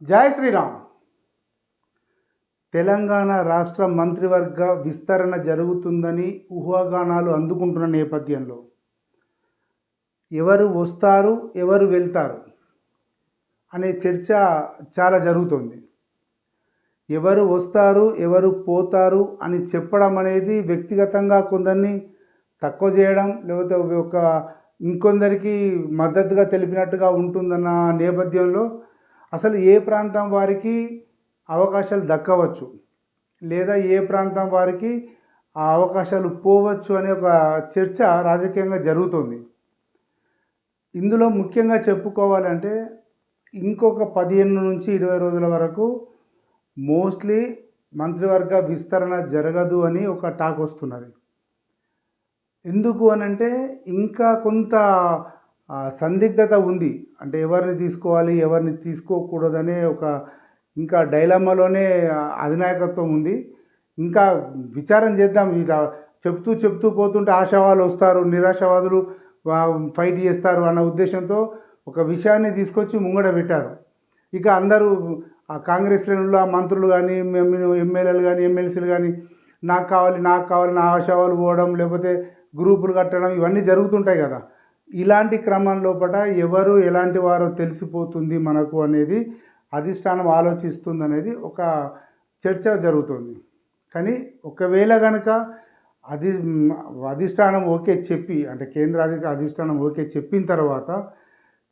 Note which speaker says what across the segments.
Speaker 1: జై శ్రీరామ్. తెలంగాణ రాష్ట్ర మంత్రివర్గ విస్తరణ జరుగుతుందని ఊహాగానాలు అందుకుంటున్న నేపథ్యంలో ఎవరు వస్తారు, ఎవరు వెళ్తారు అనే చర్చ చాలా జరుగుతుంది. ఎవరు వస్తారు, ఎవరు పోతారు అని చెప్పడం అనేది వ్యక్తిగతంగా కొందరిని తక్కువ చేయడం, లేకపోతే ఇంకొందరికి మద్దతుగా తెలిపినట్టుగా ఉంటుందన్న నేపథ్యంలో అసలు ఏ ప్రాంతం వారికి అవకాశాలు దక్కవచ్చు, లేదా ఏ ప్రాంతం వారికి ఆ అవకాశాలు పోవచ్చు అనే ఒక చర్చ రాజకీయంగా జరుగుతుంది. ఇందులో ముఖ్యంగా చెప్పుకోవాలంటే ఇంకొక 15 నుంచి 20 రోజుల వరకు మోస్ట్లీ మంత్రివర్గ విస్తరణ జరగదు అని ఒక టాక్ వస్తున్నది. ఎందుకు అనంటే ఇంకా కొంత సందిగ్ధత ఉంది. అంటే ఎవరిని తీసుకోవాలి, ఎవరిని తీసుకోకూడదనే ఒక ఇంకా డైలమాలోనే అధినాయకత్వం ఉంది. ఇంకా విచారం చేద్దాం. ఇలా చెప్తూ పోతుంటే ఆశావాదులు వస్తారు, నిరాశావాదులు ఫైట్ చేస్తారు అన్న ఉద్దేశంతో ఒక విషయాన్ని తీసుకొచ్చి ముంగడ పెట్టారు. ఇక అందరూ ఆ కాంగ్రెస్ శ్రేణుల్లో ఆ మంత్రులు కానీ, ఎమ్మెల్యేలు కానీ, ఎమ్మెల్సీలు కానీ నాకు కావాలి నా ఆశావాలు పోవడం, లేకపోతే గ్రూపులు కట్టడం ఇవన్నీ జరుగుతుంటాయి కదా. ఇలాంటి క్రమం లోపల ఎవరు ఎలాంటి వారో తెలిసిపోతుంది మనకు అనేది అధిష్టానం ఆలోచిస్తుంది అనేది ఒక చర్చ జరుగుతుంది. కానీ ఒకవేళ కనుక అధిష్టానం ఓకే చెప్పి, అంటే కేంద్ర అధిష్టానం ఓకే చెప్పిన తర్వాత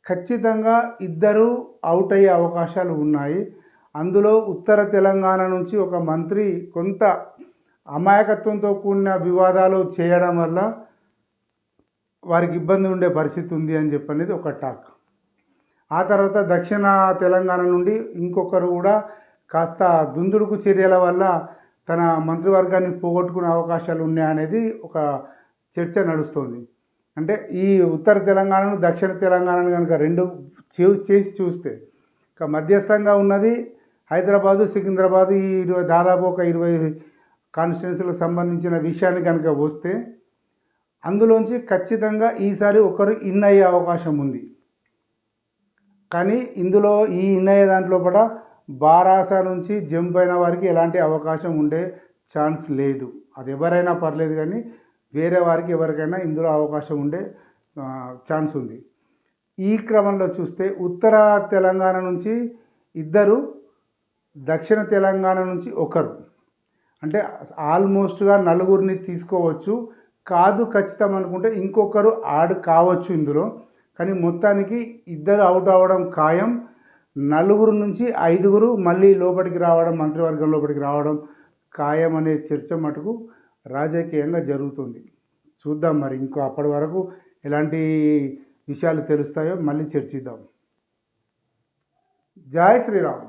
Speaker 1: ఖచ్చితంగా ఇద్దరు అవుట్ అయ్యే అవకాశాలు ఉన్నాయి. అందులో ఉత్తర తెలంగాణ నుంచి ఒక మంత్రి కొంత అమాయకత్వంతో కూడిన వివాదాలు చేయడం వల్ల వారికి ఇబ్బంది ఉండే పరిస్థితి ఉంది అని చెప్పనేది ఒక టాక్. ఆ తర్వాత దక్షిణ తెలంగాణ నుండి ఇంకొకరు కూడా కాస్త దుందుడుకు చర్యల వల్ల తన మంత్రివర్గాన్ని పోగొట్టుకునే అవకాశాలు ఉన్నాయనేది ఒక చర్చ నడుస్తుంది. అంటే ఈ ఉత్తర తెలంగాణను దక్షిణ తెలంగాణను కనుక రెండు చేసి చూస్తే ఇక మధ్యస్థంగా ఉన్నది హైదరాబాదు, సికింద్రాబాదు, ఈ దాదాపు ఒక 20 కాన్స్టిట్యున్సీలకు సంబంధించిన విషయాన్ని కనుక వస్తే అందులోంచి ఖచ్చితంగా ఈసారి ఒకరు ఇన్ అయ్యే అవకాశం ఉంది. కానీ ఇందులో ఈ ఇన్ అయ్యే దాంట్లో కూడా బారాస నుంచి జంప్ అయిన వారికి ఎలాంటి అవకాశం ఉండే ఛాన్స్ లేదు. అది ఎవరైనా పర్లేదు, కానీ వేరే వారికి ఎవరికైనా ఇందులో అవకాశం ఉండే ఛాన్స్ ఉంది. ఈ క్రమంలో చూస్తే ఉత్తర తెలంగాణ నుంచి ఇద్దరు, దక్షిణ తెలంగాణ నుంచి ఒకరు, అంటే ఆల్మోస్ట్గా నలుగురిని తీసుకోవచ్చు. కాదు ఖచ్చితం అనుకుంటే ఇంకొకరు యాడ్ కావచ్చు ఇందులో. కానీ మొత్తానికి ఇద్దరు అవుట్ అవ్వడం ఖాయం. 4 నుంచి 5 మళ్ళీ లోపలికి రావడం, మంత్రివర్గం లోపలికి రావడం ఖాయం అనే చర్చ మటుకు రాజకీయంగా జరుగుతుంది. చూద్దాం మరి ఇంకో అప్పటి వరకు ఎలాంటి విషయాలు తెలుస్తాయో మళ్ళీ చర్చిద్దాం. జై శ్రీరామ్.